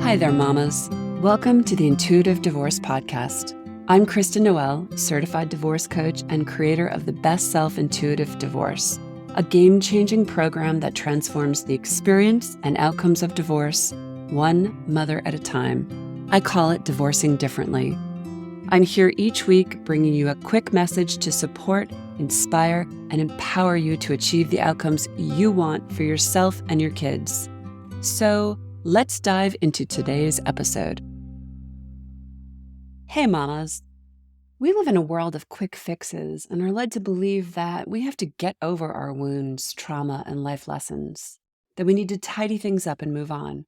Hi there, mamas. Welcome to the Intuitive Divorce Podcast. I'm Kristen Noel, certified divorce coach and creator of the Best Self Intuitive Divorce, a game-changing program that transforms the experience and outcomes of divorce, one mother at a time. I call it Divorcing Differently. I'm here each week bringing you a quick message to support, inspire, and empower you to achieve the outcomes you want for yourself and your kids. So, let's dive into today's episode. Hey mamas, we live in a world of quick fixes and are led to believe that we have to get over our wounds, trauma, and life lessons, that we need to tidy things up and move on.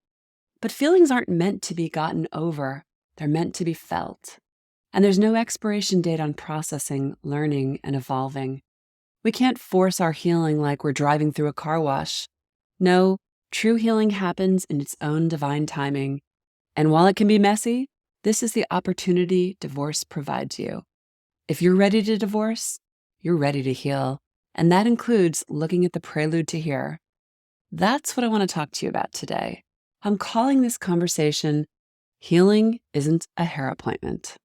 But feelings aren't meant to be gotten over, they're meant to be felt. And there's no expiration date on processing, learning, and evolving. We can't force our healing like we're driving through a car wash. No, true healing happens in its own divine timing. And while it can be messy, this is the opportunity divorce provides you. If you're ready to divorce, you're ready to heal. And that includes looking at the prelude to here. That's what I want to talk to you about today. I'm calling this conversation, Healing Isn't a Hair Appointment.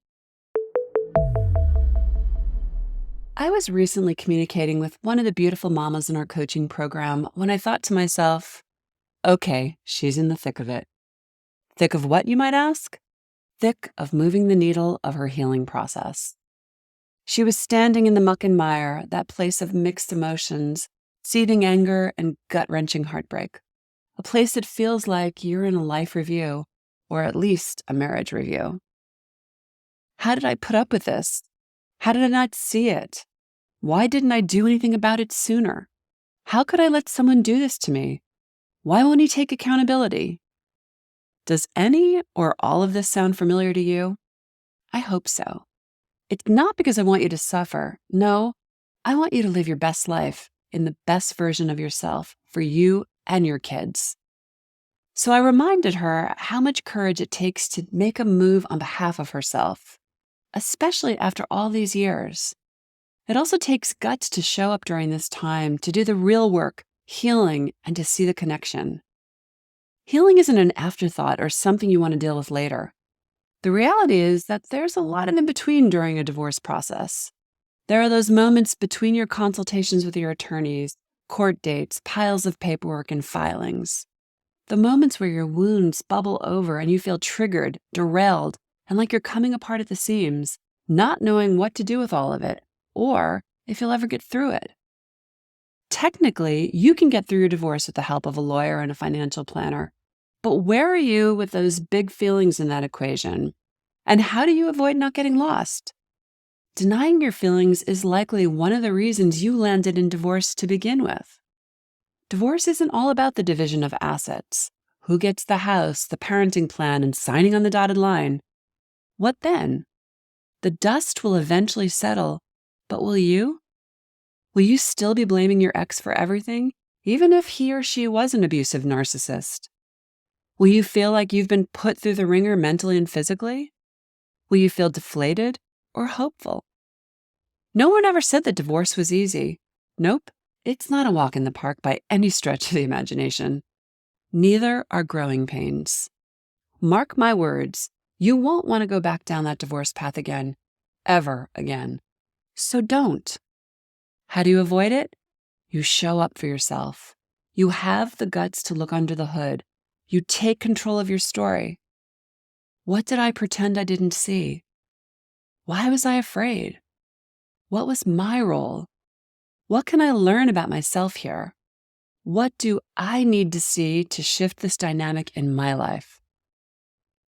I was recently communicating with one of the beautiful mamas in our coaching program when I thought to myself, okay, she's in the thick of it. Thick of what, you might ask? Thick of moving the needle of her healing process. She was standing in the muck and mire, that place of mixed emotions, seething anger and gut-wrenching heartbreak. A place that feels like you're in a life review, or at least a marriage review. How did I put up with this? How did I not see it? Why didn't I do anything about it sooner? How could I let someone do this to me? Why won't he take accountability? Does any or all of this sound familiar to you? I hope so. It's not because I want you to suffer. No, I want you to live your best life in the best version of yourself for you and your kids. So I reminded her how much courage it takes to make a move on behalf of herself, especially after all these years. It also takes guts to show up during this time, to do the real work, healing, and to see the connection. Healing isn't an afterthought or something you want to deal with later. The reality is that there's a lot in between during a divorce process. There are those moments between your consultations with your attorneys, court dates, piles of paperwork, and filings. The moments where your wounds bubble over and you feel triggered, derailed, and like you're coming apart at the seams, not knowing what to do with all of it, or if you'll ever get through it. Technically, you can get through your divorce with the help of a lawyer and a financial planner. But where are you with those big feelings in that equation? And how do you avoid not getting lost? Denying your feelings is likely one of the reasons you landed in divorce to begin with. Divorce isn't all about the division of assets, who gets the house, the parenting plan, and signing on the dotted line. What then? The dust will eventually settle, but will you? Will you still be blaming your ex for everything, even if he or she was an abusive narcissist? Will you feel like you've been put through the ringer mentally and physically? Will you feel deflated or hopeful? No one ever said that divorce was easy. Nope, it's not a walk in the park by any stretch of the imagination. Neither are growing pains. Mark my words, you won't want to go back down that divorce path again, ever again. So don't. How do you avoid it? You show up for yourself. You have the guts to look under the hood. You take control of your story. What did I pretend I didn't see? Why was I afraid? What was my role? What can I learn about myself here? What do I need to see to shift this dynamic in my life?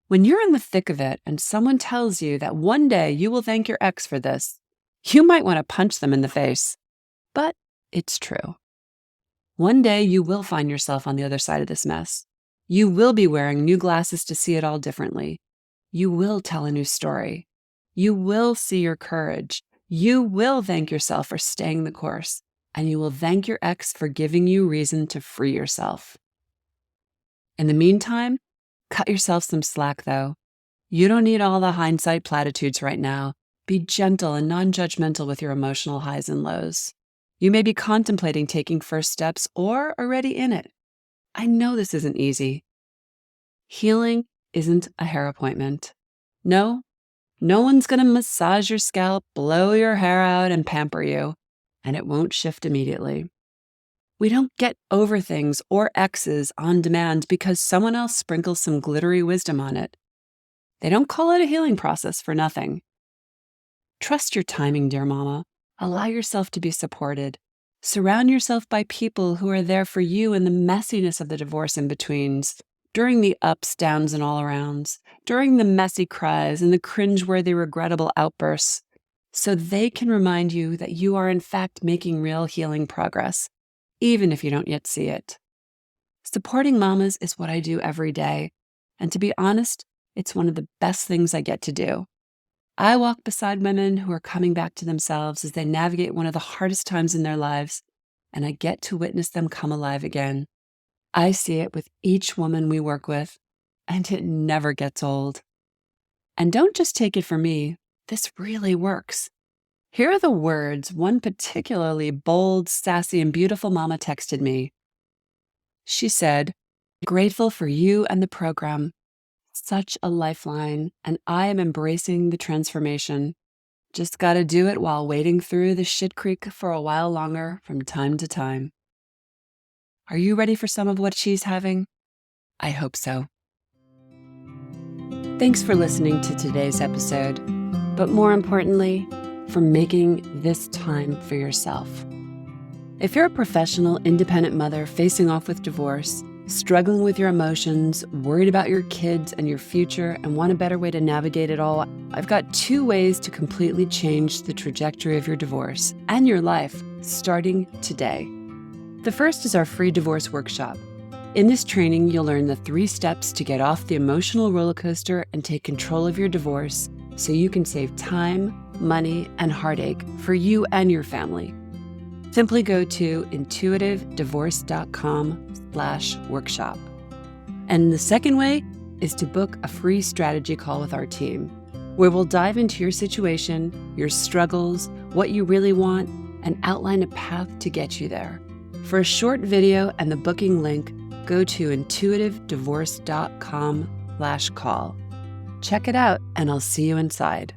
When you're in the thick of it and someone tells you that one day you will thank your ex for this, you might want to punch them in the face. But it's true. One day you will find yourself on the other side of this mess. You will be wearing new glasses to see it all differently. You will tell a new story. You will see your courage. You will thank yourself for staying the course. And you will thank your ex for giving you reason to free yourself. In the meantime, cut yourself some slack though. You don't need all the hindsight platitudes right now. Be gentle and non-judgmental with your emotional highs and lows. You may be contemplating taking first steps or already in it. I know this isn't easy. Healing isn't a hair appointment. No, no one's going to massage your scalp, blow your hair out, and pamper you, and it won't shift immediately. We don't get over things or X's on demand because someone else sprinkles some glittery wisdom on it. They don't call it a healing process for nothing. Trust your timing, dear mama. Allow yourself to be supported. Surround yourself by people who are there for you in the messiness of the divorce in-betweens, during the ups, downs, and all-arounds, during the messy cries and the cringeworthy, regrettable outbursts, so they can remind you that you are in fact making real healing progress, even if you don't yet see it. Supporting mamas is what I do every day, and to be honest, it's one of the best things I get to do. I walk beside women who are coming back to themselves as they navigate one of the hardest times in their lives, and I get to witness them come alive again. I see it with each woman we work with, and it never gets old. And don't just take it from me, this really works. Here are the words one particularly bold, sassy, and beautiful mama texted me. She said, "Grateful for you and the program. Such a lifeline, and I am embracing the transformation. Just gotta do it while wading through the shit creek for a while longer from time to time." Are you ready for some of what she's having? I hope so. Thanks for listening to today's episode, but more importantly, for making this time for yourself. If you're a professional, independent mother facing off with divorce, struggling with your emotions, worried about your kids and your future, and want a better way to navigate it all, I've got 2 ways to completely change the trajectory of your divorce and your life starting today. The first is our free divorce workshop. In this training, you'll learn the 3 steps to get off the emotional roller coaster and take control of your divorce so you can save time, money, and heartache for you and your family. Simply go to intuitivedivorce.com/workshop. And the second way is to book a free strategy call with our team, where we'll dive into your situation, your struggles, what you really want, and outline a path to get you there. For a short video and the booking link, go to intuitivedivorce.com/call. Check it out, and I'll see you inside.